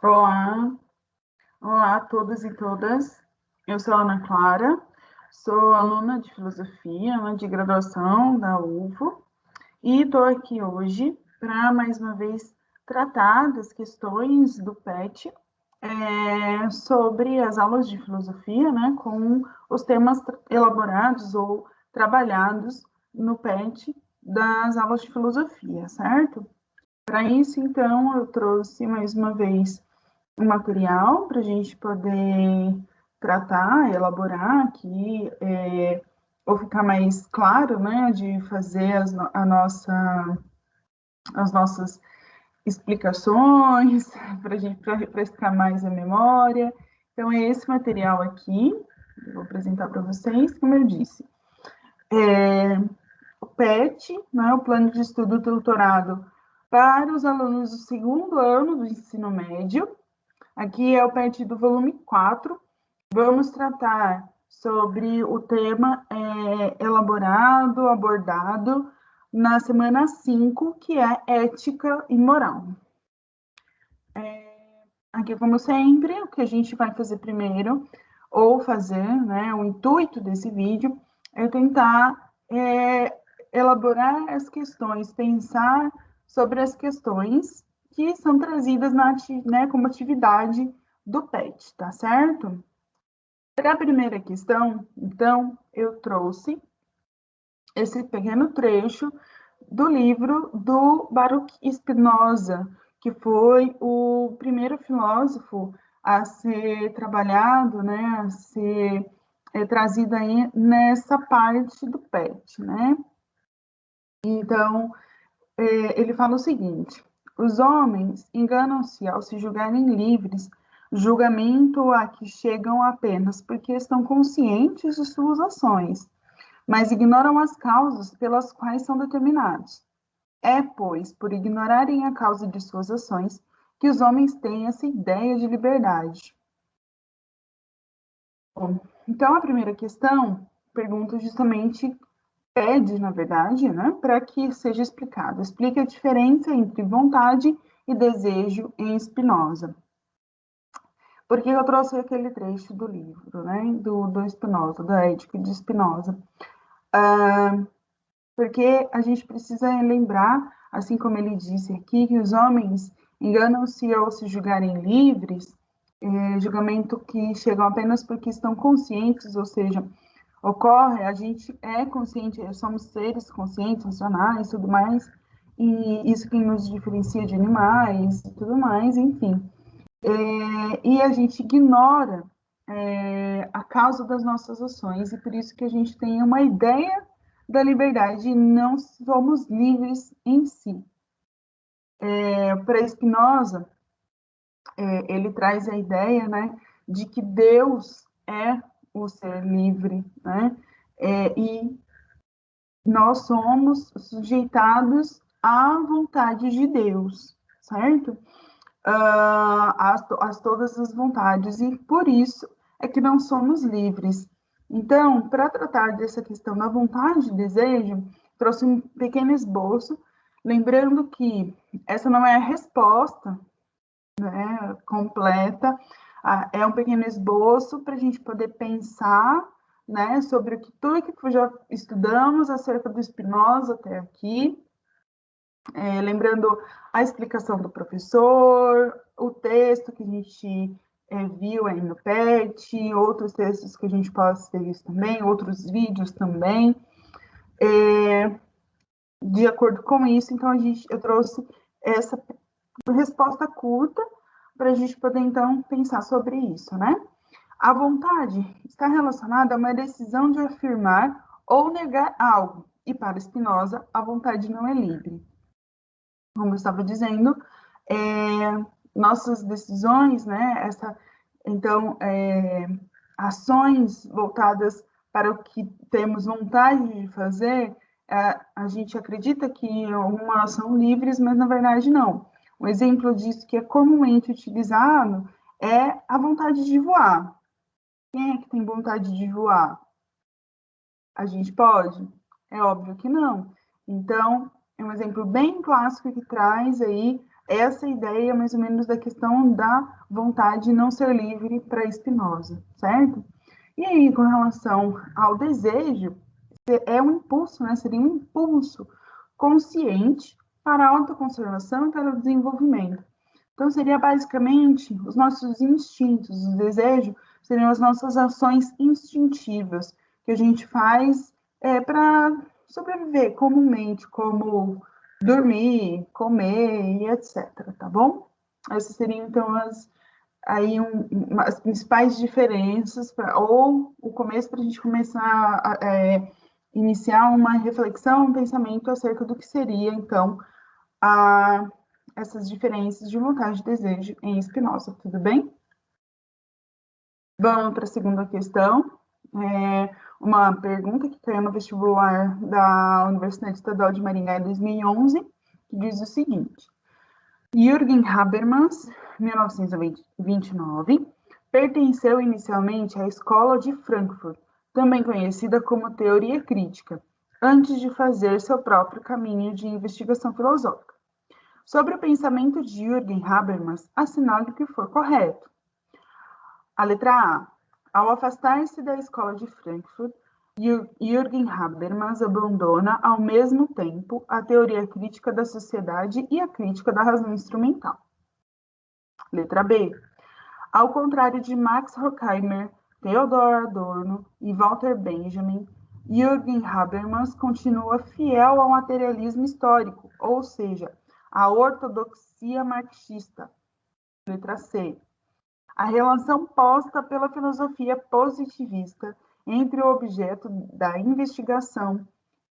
Olá, olá a todos e todas. Eu sou a Ana Clara, sou aluna de filosofia, aluna de graduação da UFO, e estou aqui hoje para mais uma vez tratar das questões do PET sobre as aulas de filosofia, né, com os temas elaborados ou trabalhados no PET das aulas de filosofia, certo? Para isso, então, eu trouxe mais uma vez um material para a gente poder tratar, elaborar aqui, ou ficar mais claro, né, de fazer as nossas explicações, para a gente pra refrescar mais a memória. Então, é esse material aqui, eu vou apresentar para vocês, como eu disse. O PET, né, o Plano de Estudo Doutorado para os alunos do segundo ano do ensino médio. Aqui é o PET do volume 4. Vamos tratar sobre o tema elaborado, abordado na semana 5, que é ética e moral. Aqui, como sempre, o que a gente vai fazer primeiro, ou fazer, né, o intuito desse vídeo, é tentar elaborar as questões, pensar sobre as questões que são trazidas né, como atividade do PET, tá certo? Para a primeira questão, então, eu trouxe esse pequeno trecho do livro do Baruch Spinoza, que foi o primeiro filósofo a ser trabalhado, né, a ser trazido aí nessa parte do PET, né? Então, ele fala o seguinte: os homens enganam-se ao se julgarem livres, julgamento a que chegam apenas porque estão conscientes de suas ações, mas ignoram as causas pelas quais são determinados. É, pois, por ignorarem a causa de suas ações, que os homens têm essa ideia de liberdade. Bom, então, a primeira questão pergunta justamente, pede, na verdade, né, para que seja explicado. Explica a diferença entre vontade e desejo em Spinoza. Por que eu trouxe aquele trecho do livro, né, do Spinoza, da Ética de Spinoza? Porque a gente precisa lembrar, assim como ele disse aqui, que os homens enganam-se ao se julgarem livres, julgamento que chegam apenas porque estão conscientes, ou seja, ocorre, a gente é consciente, somos seres conscientes, racionais, tudo mais, e isso que nos diferencia de animais e tudo mais, enfim. E a gente ignora a causa das nossas ações, e por isso que a gente tem uma ideia da liberdade e não somos livres em si. Para Spinoza, ele traz a ideia, né, de que Deus é o ser livre, né, e nós somos sujeitados à vontade de Deus, certo? A todas as vontades, e por isso é que não somos livres. Então, para tratar dessa questão da vontade e desejo, trouxe um pequeno esboço, lembrando que essa não é a resposta, né, completa, é um pequeno esboço para a gente poder pensar, né, sobre tudo que já estudamos acerca do Spinoza até aqui, lembrando a explicação do professor, o texto que a gente viu aí no PET, outros textos que a gente possa ter visto também, outros vídeos também. De acordo com isso, então eu trouxe essa resposta curta para a gente poder então pensar sobre isso, né? A vontade está relacionada a uma decisão de afirmar ou negar algo, e para Spinoza, a vontade não é livre. Como eu estava dizendo, nossas decisões, né, então, ações voltadas para o que temos vontade de fazer, a gente acredita que algumas são livres, mas na verdade não. Um exemplo disso que é comumente utilizado é a vontade de voar. Quem é que tem vontade de voar? A gente pode? É óbvio que não. Então, é um exemplo bem clássico que traz aí essa ideia, mais ou menos, da questão da vontade de não ser livre para Spinoza, certo? E aí, com relação ao desejo, é um impulso, né? Seria um impulso consciente para a autoconservação e para o desenvolvimento. Então, seria basicamente os nossos instintos, o desejo seriam as nossas ações instintivas que a gente faz para sobreviver comumente, como dormir, comer e etc, tá bom? Essas seriam, então, as principais diferenças, ou o começo para a gente começar a iniciar uma reflexão, um pensamento acerca do que seria, então, a, essas diferenças de vontade e desejo em Spinoza, tudo bem? Vamos para a segunda questão. Uma pergunta que caiu no vestibular da Universidade Estadual de Maringá em 2011, que diz o seguinte: Jürgen Habermas, 1929, pertenceu inicialmente à Escola de Frankfurt, também conhecida como teoria crítica, antes de fazer seu próprio caminho de investigação filosófica. Sobre o pensamento de Jürgen Habermas, assinale o que for correto. A letra A. Ao afastar-se da Escola de Frankfurt, Jürgen Habermas abandona, ao mesmo tempo, a teoria crítica da sociedade e a crítica da razão instrumental. Letra B. Ao contrário de Max Horkheimer, Theodor Adorno e Walter Benjamin, Jürgen Habermas continua fiel ao materialismo histórico, ou seja, à ortodoxia marxista. Letra C. A relação posta pela filosofia positivista entre o objeto da investigação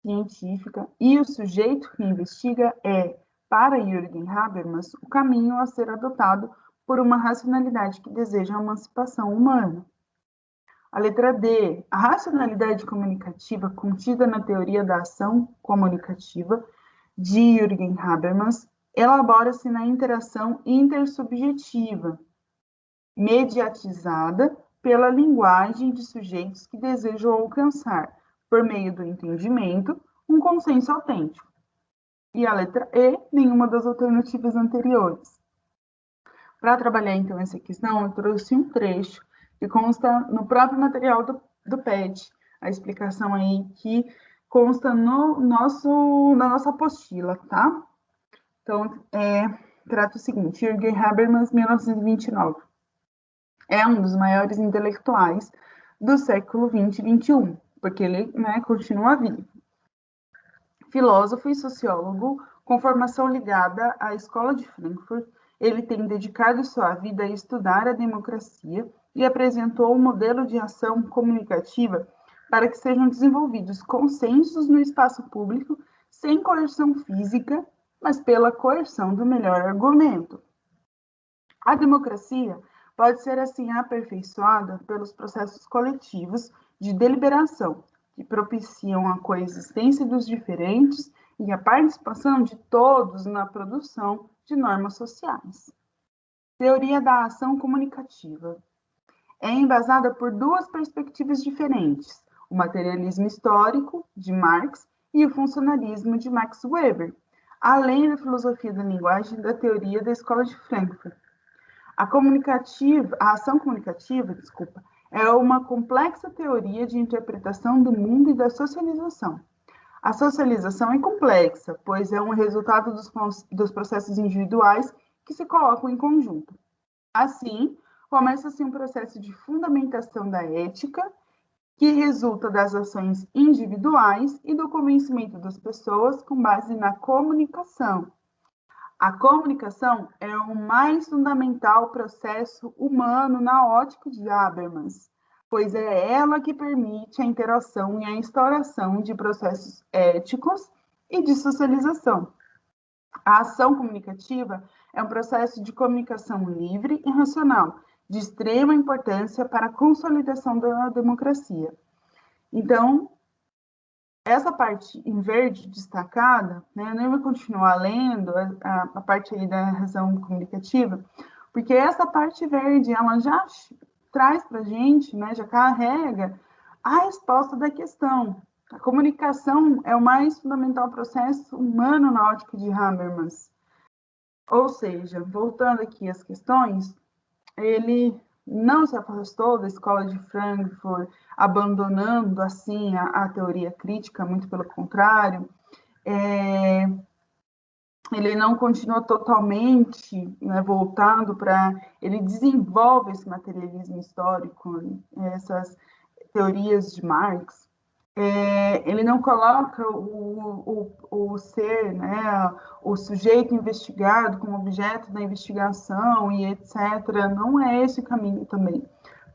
científica e o sujeito que investiga é, para Jürgen Habermas, o caminho a ser adotado por uma racionalidade que deseja a emancipação humana. A letra D. A racionalidade comunicativa contida na teoria da ação comunicativa de Jürgen Habermas elabora-se na interação intersubjetiva, mediatizada pela linguagem de sujeitos que desejam alcançar, por meio do entendimento, um consenso autêntico. E a letra E, nenhuma das alternativas anteriores. Para trabalhar, então, essa questão, eu trouxe um trecho que consta no próprio material do PET, a explicação aí que consta na nossa apostila, tá? Então, trata o seguinte: Jürgen Habermas, 1929. É um dos maiores intelectuais do século 20 e 21, porque ele continua vivo. Filósofo e sociólogo, com formação ligada à Escola de Frankfurt, ele tem dedicado sua vida a estudar a democracia e apresentou um modelo de ação comunicativa para que sejam desenvolvidos consensos no espaço público sem coerção física, mas pela coerção do melhor argumento. A democracia pode ser, assim, aperfeiçoada pelos processos coletivos de deliberação, que propiciam a coexistência dos diferentes e a participação de todos na produção de normas sociais. Teoria da ação comunicativa. É embasada por duas perspectivas diferentes, o materialismo histórico, de Marx, e o funcionalismo, de Max Weber, além da filosofia da linguagem da teoria da Escola de Frankfurt. A ação comunicativa, é uma complexa teoria de interpretação do mundo e da socialização. A socialização é complexa, pois é um resultado dos processos individuais que se colocam em conjunto. Assim, começa-se um processo de fundamentação da ética, que resulta das ações individuais e do convencimento das pessoas com base na comunicação. A comunicação é o mais fundamental processo humano na ótica de Habermas, pois é ela que permite a interação e a instauração de processos éticos e de socialização. A ação comunicativa é um processo de comunicação livre e racional, de extrema importância para a consolidação da democracia. Então, essa parte em verde destacada, eu nem vou continuar lendo a parte aí da razão comunicativa, porque essa parte verde, ela já traz para a gente, já carrega a resposta da questão. A comunicação é o mais fundamental processo humano na ótica de Habermas. Ou seja, voltando aqui às questões, ele não se afastou da escola de Frankfurt, abandonando, assim, a teoria crítica, muito pelo contrário. Ele não continua totalmente, né, voltado para... Ele desenvolve esse materialismo histórico, essas teorias de Marx. Ele não coloca o ser, né, o sujeito investigado como objeto da investigação e etc. Não é esse o caminho também.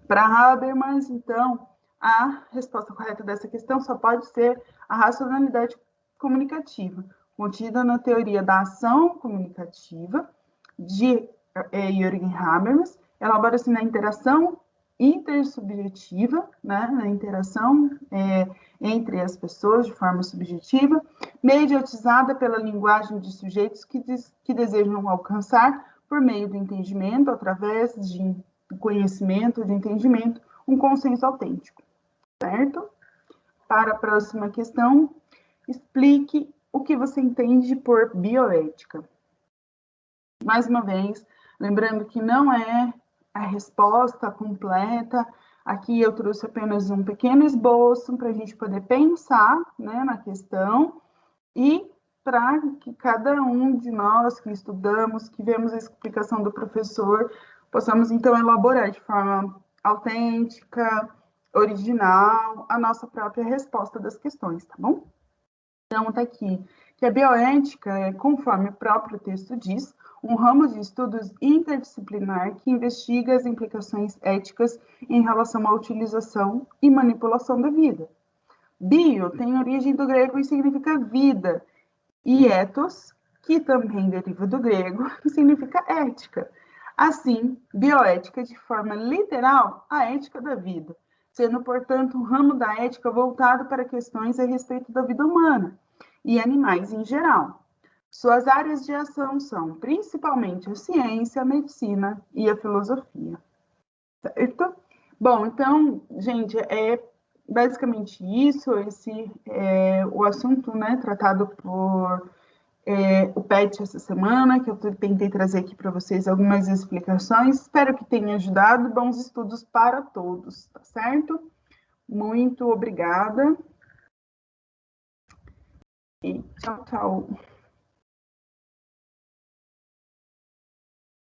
Para Habermas, então, a resposta correta dessa questão só pode ser a racionalidade comunicativa, contida na teoria da ação comunicativa de Jürgen Habermas, elabora-se na interação intersubjetiva, né, na interação entre as pessoas de forma subjetiva, mediatizada pela linguagem de sujeitos que desejam alcançar, por meio do entendimento, através de conhecimento, de entendimento, um consenso autêntico, certo? Para a próxima questão, explique o que você entende por bioética. Mais uma vez, lembrando que não é a resposta completa, aqui eu trouxe apenas um pequeno esboço para a gente poder pensar, né, na questão e para que cada um de nós que estudamos, que vemos a explicação do professor, possamos então elaborar de forma autêntica, original, a nossa própria resposta das questões, tá bom? Então, tá aqui que a bioética é, conforme o próprio texto diz, um ramo de estudos interdisciplinar que investiga as implicações éticas em relação à utilização e manipulação da vida. Bio tem origem do grego e significa vida, e ethos, que também deriva do grego, e significa ética. Assim, bioética, de forma literal, a ética da vida, sendo, portanto, um ramo da ética voltado para questões a respeito da vida humana e animais em geral. Suas áreas de ação são principalmente a ciência, a medicina e a filosofia. Certo? Bom, então, gente, é basicamente isso, esse é o assunto, né, tratado por o PET essa semana, que eu tentei trazer aqui para vocês algumas explicações. Espero que tenha ajudado. Bons estudos para todos, tá certo? Muito obrigada. E tchau, tchau.